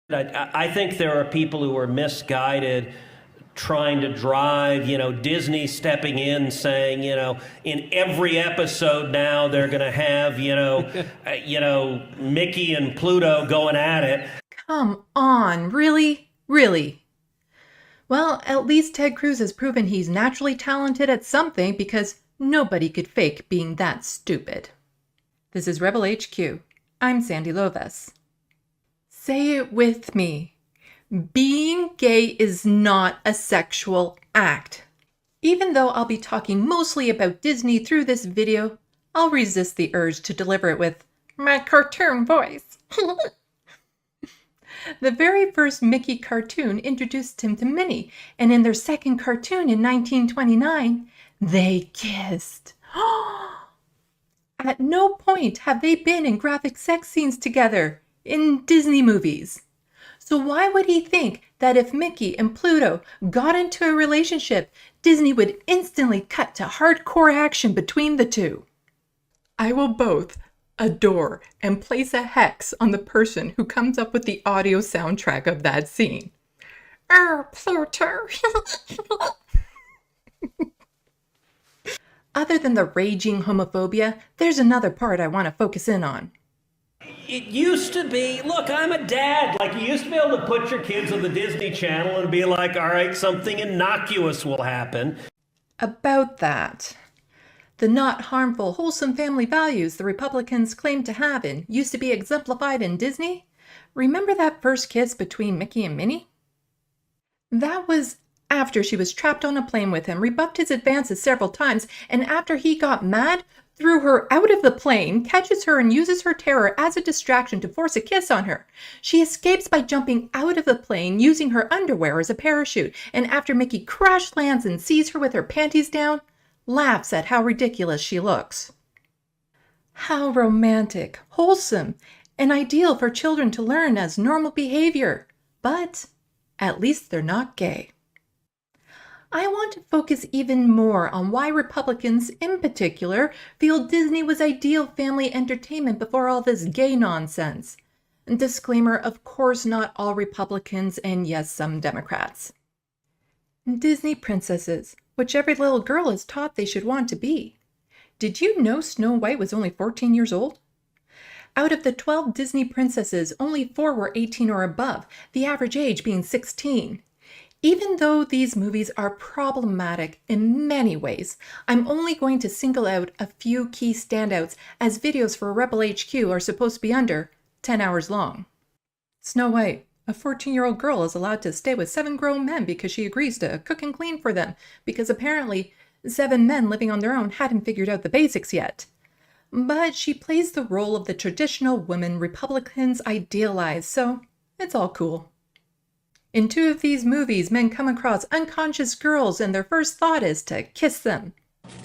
I think there are people who are misguided trying to drive, Disney stepping in saying, in every episode now they're going to have, Mickey and Pluto going at it. Come on, really? Really? Well, at least Ted Cruz has proven he's naturally talented at something because nobody could fake being that stupid. This is Rebel HQ. I'm Sandee Lovas. Say it with me. Being gay is not a sexual act. Even though I'll be talking mostly about Disney through this video, I'll resist the urge to deliver it with my cartoon voice. The very first Mickey cartoon introduced him to Minnie, and in their second cartoon in 1929, they kissed. At no point have they been in graphic sex scenes together in Disney movies. So why would he think that if Mickey and Pluto got into a relationship, Disney would instantly cut to hardcore action between the two? I will both adore and place a hex on the person who comes up with the audio soundtrack of that scene. Pluto. Other than the raging homophobia, there's another part I want to focus in on. It used to be, look, I'm a dad. Like, you used to be able to put your kids on the Disney Channel and be like, all right, something innocuous will happen. About that. The not harmful, wholesome family values the Republicans claim to have and used to be exemplified in Disney? Remember that first kiss between Mickey and Minnie? That was after she was trapped on a plane with him, rebuffed his advances several times, and after he got mad, threw her out of the plane, catches her and uses her terror as a distraction to force a kiss on her. She escapes by jumping out of the plane, using her underwear as a parachute, and after Mickey crash lands and sees her with her panties down, laughs at how ridiculous she looks. How romantic, wholesome, and ideal for children to learn as normal behavior. But at least they're not gay. I want to focus even more on why Republicans, in particular, feel Disney was ideal family entertainment before all this gay nonsense. Disclaimer, of course not all Republicans, and yes, some Democrats. Disney princesses, which every little girl is taught they should want to be. Did you know Snow White was only 14 years old? Out of the 12 Disney princesses, only 4 were 18 or above, the average age being 16. Even though these movies are problematic in many ways, I'm only going to single out a few key standouts as videos for Rebel HQ are supposed to be under 10 hours long. Snow White, a 14-year-old girl, is allowed to stay with 7 grown men because she agrees to cook and clean for them, because apparently 7 men living on their own hadn't figured out the basics yet. But she plays the role of the traditional woman Republicans idealize, so it's all cool. In 2 of these movies, men come across unconscious girls and their first thought is to kiss them.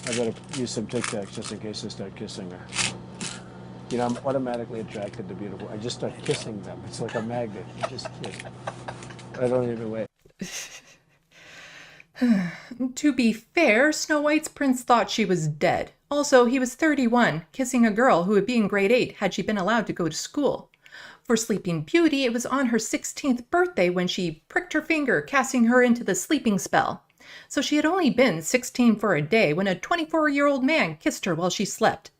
I better use some Tic Tacs just in case I start kissing her. You know, I'm automatically attracted to beautiful. I just start kissing them. It's like a magnet. You just kiss. I don't even wait. To be fair, Snow White's prince thought she was dead. Also, he was 31, kissing a girl who would be in grade 8 had she been allowed to go to school. For Sleeping Beauty, it was on her 16th birthday when she pricked her finger, casting her into the sleeping spell. So she had only been 16 for a day when a 24-year-old man kissed her while she slept.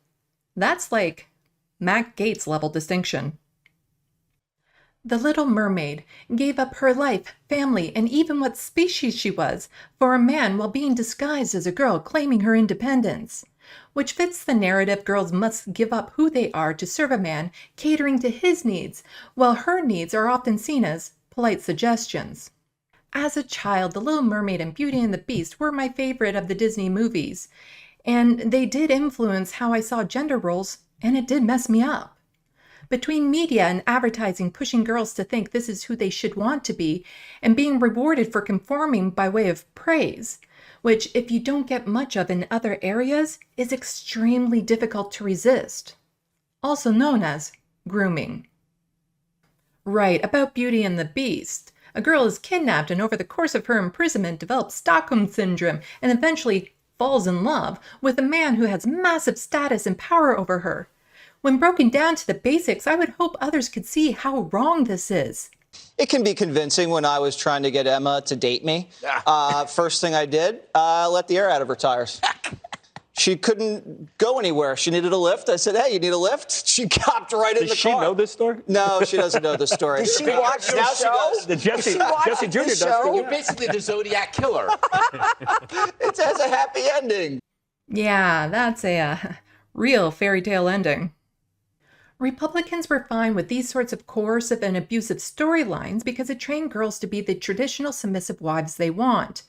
That's like Matt Gaetz level distinction. The Little Mermaid gave up her life, family, and even what species she was for a man while being disguised as a girl claiming her independence, which fits the narrative girls must give up who they are to serve a man catering to his needs, while her needs are often seen as polite suggestions. As a child, The Little Mermaid and Beauty and the Beast were my favorite of the Disney movies, and they did influence how I saw gender roles, and it did mess me up. Between media and advertising pushing girls to think this is who they should want to be, and being rewarded for conforming by way of praise, which, if you don't get much of in other areas, is extremely difficult to resist. Also known as grooming. Right, about Beauty and the Beast. A girl is kidnapped and over the course of her imprisonment develops Stockholm Syndrome and eventually falls in love with a man who has massive status and power over her. When broken down to the basics, I would hope others could see how wrong this is. It can be convincing. When I was trying to get Emma to date me, first thing I did, let the air out of her tires. She couldn't go anywhere. She needed a lift. I said, hey, you need a lift? She copped right in the car. Does she know this story? No, she doesn't know the story. Does she watch your show? The Jesse Jr. does. You're basically the Zodiac Killer. It has a happy ending. Yeah, that's a real fairy tale ending. Republicans were fine with these sorts of coercive and abusive storylines because it trained girls to be the traditional submissive wives they want.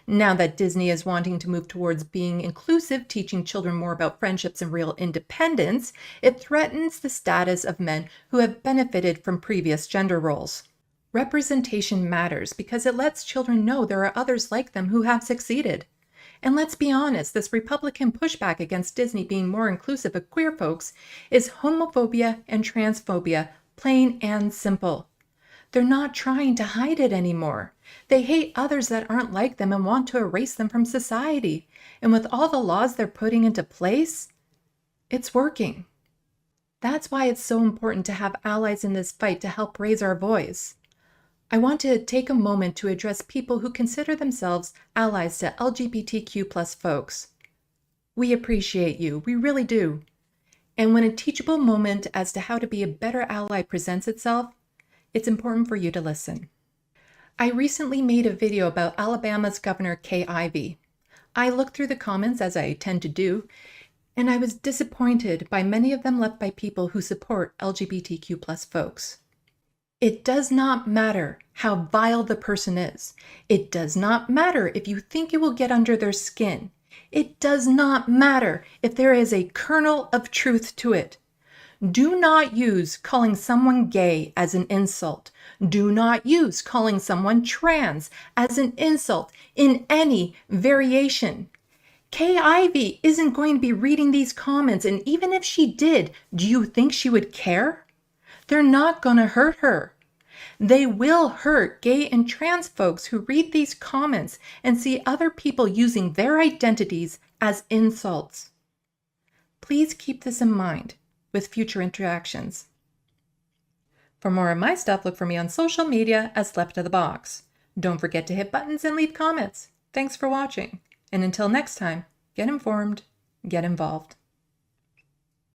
Now that Disney is wanting to move towards being inclusive, teaching children more about friendships and real independence, it threatens the status of men who have benefited from previous gender roles. Representation matters because it lets children know there are others like them who have succeeded. And let's be honest, this Republican pushback against Disney being more inclusive of queer folks is homophobia and transphobia, plain and simple. They're not trying to hide it anymore. They hate others that aren't like them and want to erase them from society. And with all the laws they're putting into place, it's working. That's why it's so important to have allies in this fight to help raise our voice. I want to take a moment to address people who consider themselves allies to LGBTQ+ folks. We appreciate you, we really do. And when a teachable moment as to how to be a better ally presents itself, it's important for you to listen. I recently made a video about Alabama's Governor Kay Ivey. I looked through the comments, as I tend to do, and I was disappointed by many of them left by people who support LGBTQ+ folks. It does not matter how vile the person is. It does not matter if you think it will get under their skin. It does not matter if there is a kernel of truth to it. Do not use calling someone gay as an insult. Do not use calling someone trans as an insult in any variation. Kay Ivey isn't going to be reading these comments, and even if she did, do you think she would care? They're not going to hurt her. They will hurt gay and trans folks who read these comments and see other people using their identities as insults. Please keep this in mind with future interactions. For more of my stuff, look for me on social media as Left of the Box. Don't forget to hit buttons and leave comments. Thanks for watching. And until next time, get informed, get involved.